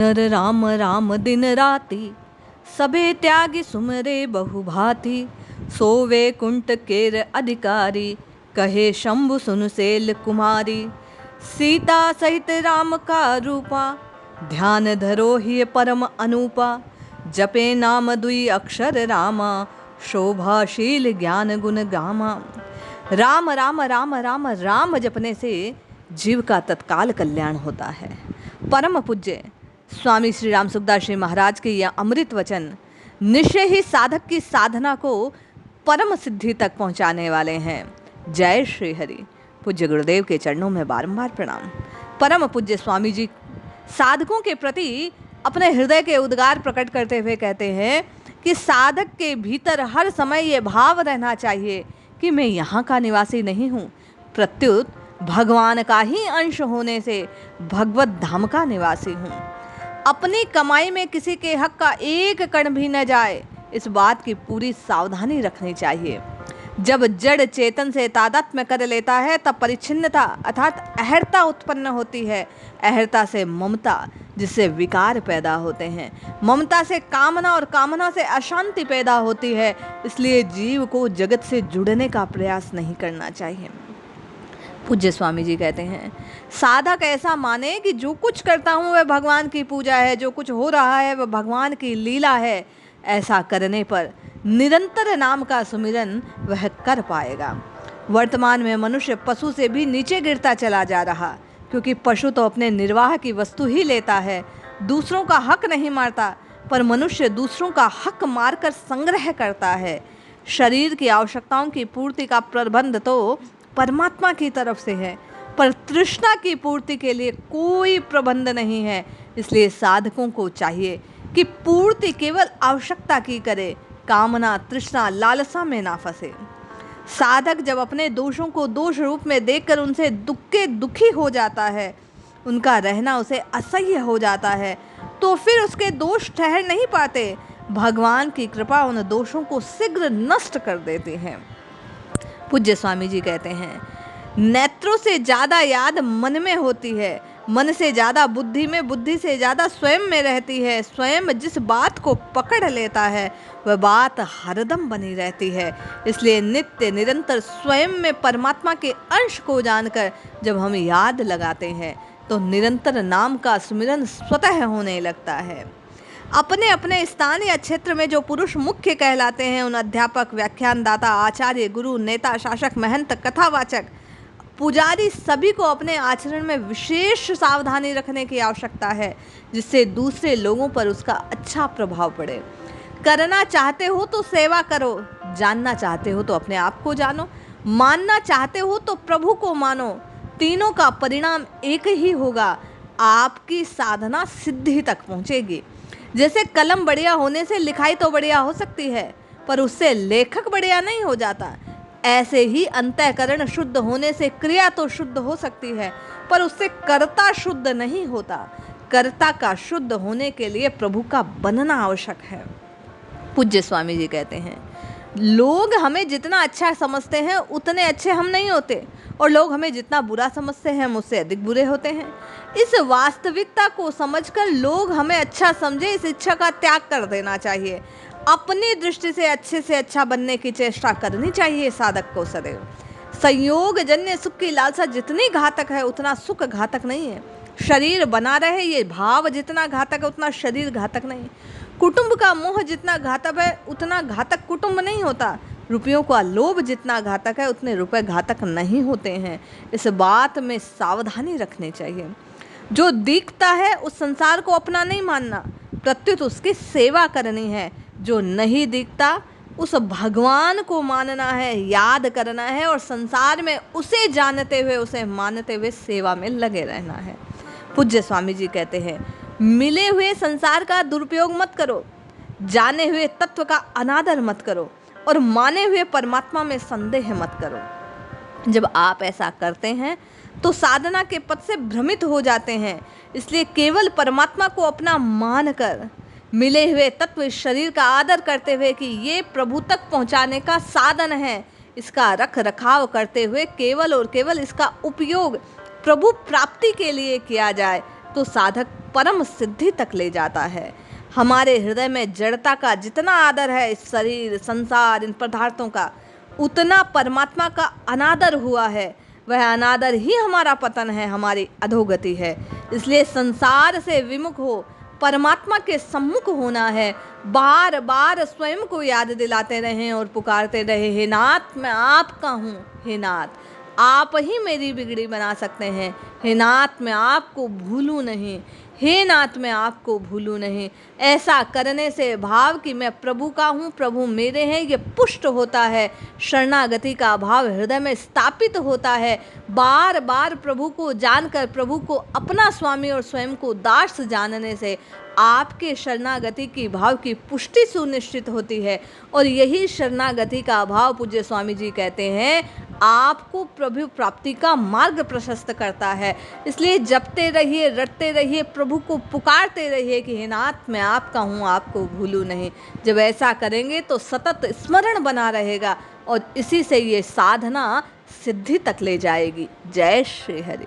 नर राम राम दिन राति, सबे त्यागी सुमरे बहुभांति। सोवे कुंठ केर अधिकारी, कहे शंभु सुनसेल कुमारी। सीता सहित राम का रूपा, ध्यान धरो ही परम अनूपा। जपे नाम दुई अक्षर रामा, शोभाशील ज्ञान गुण गामा। राम राम राम राम राम जपने से जीव का तत्काल कल्याण होता है। परम पूज्य स्वामी श्री राम सुखदास जी महाराज के यह अमृत वचन निश्चय ही साधक की साधना को परम सिद्धि तक पहुंचाने वाले हैं। जय श्री हरि। पूज्य गुरुदेव के चरणों में बारंबार प्रणाम। परम पूज्य स्वामी जी साधकों के प्रति अपने हृदय के उद्गार प्रकट करते हुए कहते हैं कि साधक के भीतर हर समय ये भाव रहना चाहिए कि मैं यहाँ का निवासी नहीं हूँ, प्रत्युत भगवान का ही अंश होने से भगवत धाम का निवासी हूँ। अपनी कमाई में किसी के हक का एक कण भी न जाए, इस बात की पूरी सावधानी रखनी चाहिए। जब जड़ चेतन से तादात्म्य कर लेता है तब परिच्छिन्नता अर्थात अहर्ता उत्पन्न होती है। अहर्ता से ममता, जिससे विकार पैदा होते हैं। ममता से कामना और कामना से अशांति पैदा होती है। इसलिए जीव को जगत से जुड़ने का प्रयास नहीं करना चाहिए। पूज्य स्वामी जी कहते हैं साधक ऐसा माने कि जो कुछ करता हूँ वह भगवान की पूजा है, जो कुछ हो रहा है वह भगवान की लीला है। ऐसा करने पर निरंतर नाम का सुमिरन वह कर पाएगा। वर्तमान में मनुष्य पशु से भी नीचे गिरता चला जा रहा, क्योंकि पशु तो अपने निर्वाह की वस्तु ही लेता है, दूसरों का हक नहीं मारता, पर मनुष्य दूसरों का हक मारकर संग्रह करता है। शरीर की आवश्यकताओं की पूर्ति का प्रबंध तो परमात्मा की तरफ से है, पर तृष्णा की पूर्ति के लिए कोई प्रबंध नहीं है। इसलिए साधकों को चाहिए कि पूर्ति केवल आवश्यकता की करे, कामना तृष्णा लालसा में ना फंसे। साधक जब अपने दोषों को दोष रूप में देखकर उनसे दुखी हो जाता है, उनका रहना उसे असह्य हो जाता है, तो फिर उसके दोष ठहर नहीं पाते। भगवान की कृपा उन दोषों को शीघ्र नष्ट कर देती है। पूज्य स्वामी जी कहते हैं नेत्रों से ज़्यादा याद मन में होती है, मन से ज़्यादा बुद्धि में, बुद्धि से ज़्यादा स्वयं में रहती है। स्वयं जिस बात को पकड़ लेता है वह बात हरदम बनी रहती है। इसलिए नित्य निरंतर स्वयं में परमात्मा के अंश को जानकर जब हम याद लगाते हैं तो निरंतर नाम का स्मरण स्वतः होने लगता है। अपने अपने स्थान या क्षेत्र में जो पुरुष मुख्य कहलाते हैं, उन अध्यापक, व्याख्यानदाता, आचार्य, गुरु, नेता, शासक, महंत, कथावाचक, पुजारी सभी को अपने आचरण में विशेष सावधानी रखने की आवश्यकता है, जिससे दूसरे लोगों पर उसका अच्छा प्रभाव पड़े। करना चाहते हो तो सेवा करो, जानना चाहते हो तो अपने आप को जानो, मानना चाहते हो तो प्रभु को मानो। तीनों का परिणाम एक ही होगा, आपकी साधना सिद्धि तक पहुंचेगी। जैसे कलम बढ़िया होने से लिखाई तो बढ़िया हो सकती है, पर उससे लेखक बढ़िया नहीं हो जाता। ऐसे ही अंतःकरण शुद्ध होने से क्रिया तो शुद्ध हो सकती है, पर उससे कर्ता शुद्ध नहीं होता। कर्ता का शुद्ध होने के लिए प्रभु का बनना आवश्यक है। पूज्य स्वामी जी कहते हैं लोग हमें जितना अच्छा समझते हैं उतने अच्छे हम नहीं होते, और लोग हमें जितना बुरा समझते हैं मुझसे अधिक बुरे होते हैं। इस वास्तविकता को समझकर लोग हमें अच्छा समझे, इस इच्छा का त्याग कर देना चाहिए। अपनी दृष्टि से अच्छा बनने की चेष्टा करनी चाहिए साधक को सदैव। संयोग जन्य सुख की लालसा जितनी घातक है उतना सुख घातक नहीं है। शरीर बना रहे ये भाव जितना घातक है उतना शरीर घातक नहीं। कुटुंब का मोह जितना घातक है उतना घातक कुटुंब नहीं होता। रुपयों का लोभ जितना घातक है उतने रुपए घातक नहीं होते हैं। इस बात में सावधानी रखनी चाहिए। जो दिखता है उस संसार को अपना नहीं मानना, प्रत्युत उसकी सेवा करनी है। जो नहीं दिखता उस भगवान को मानना है, याद करना है, और संसार में उसे जानते हुए, उसे मानते हुए सेवा में लगे रहना है। पूज्य स्वामी जी कहते हैं मिले हुए संसार का दुरुपयोग मत करो, जाने हुए तत्व का अनादर मत करो, और माने हुए परमात्मा में संदेह मत करो। जब आप ऐसा करते हैं तो साधना के पथ से भ्रमित हो जाते हैं। इसलिए केवल परमात्मा को अपना मानकर मिले हुए तत्व इस शरीर का आदर करते हुए कि ये प्रभु तक पहुंचाने का साधन है, इसका रख रखाव करते हुए केवल और केवल इसका उपयोग प्रभु प्राप्ति के लिए किया जाए, तो साधक परम सिद्धि तक ले जाता है। हमारे हृदय में जड़ता का जितना आदर है, इस शरीर, संसार, इन पदार्थों का, उतना परमात्मा का अनादर हुआ है। वह अनादर ही हमारा पतन है, हमारी अधोगति है। इसलिए संसार से विमुख हो परमात्मा के सम्मुख होना है। बार बार स्वयं को याद दिलाते रहें और पुकारते रहे, हे नाथ मैं आपका हूँ, हे नाथ आप ही मेरी बिगड़ी बना सकते हैं, हे नाथ मैं आपको भूलूं नहीं, हे नाथ मैं आपको भूलूं नहीं। ऐसा करने से भाव कि मैं प्रभु का हूँ, प्रभु मेरे हैं, ये पुष्ट होता है। शरणागति का भाव हृदय में स्थापित होता है। बार बार प्रभु को जानकर, प्रभु को अपना स्वामी और स्वयं को दास जानने से आपके शरणागति की भाव की पुष्टि सुनिश्चित होती है। और यही शरणागति का भाव, पूज्य स्वामी जी कहते हैं, आपको प्रभु प्राप्ति का मार्ग प्रशस्त करता है। इसलिए जपते रहिए, रटते रहिए, प्रभु को पुकारते रहिए कि हे नाथ मैं आपका हूँ, आपको भूलूं नहीं। जब ऐसा करेंगे तो सतत स्मरण बना रहेगा और इसी से ये साधना सिद्धि तक ले जाएगी। जय श्री हरि।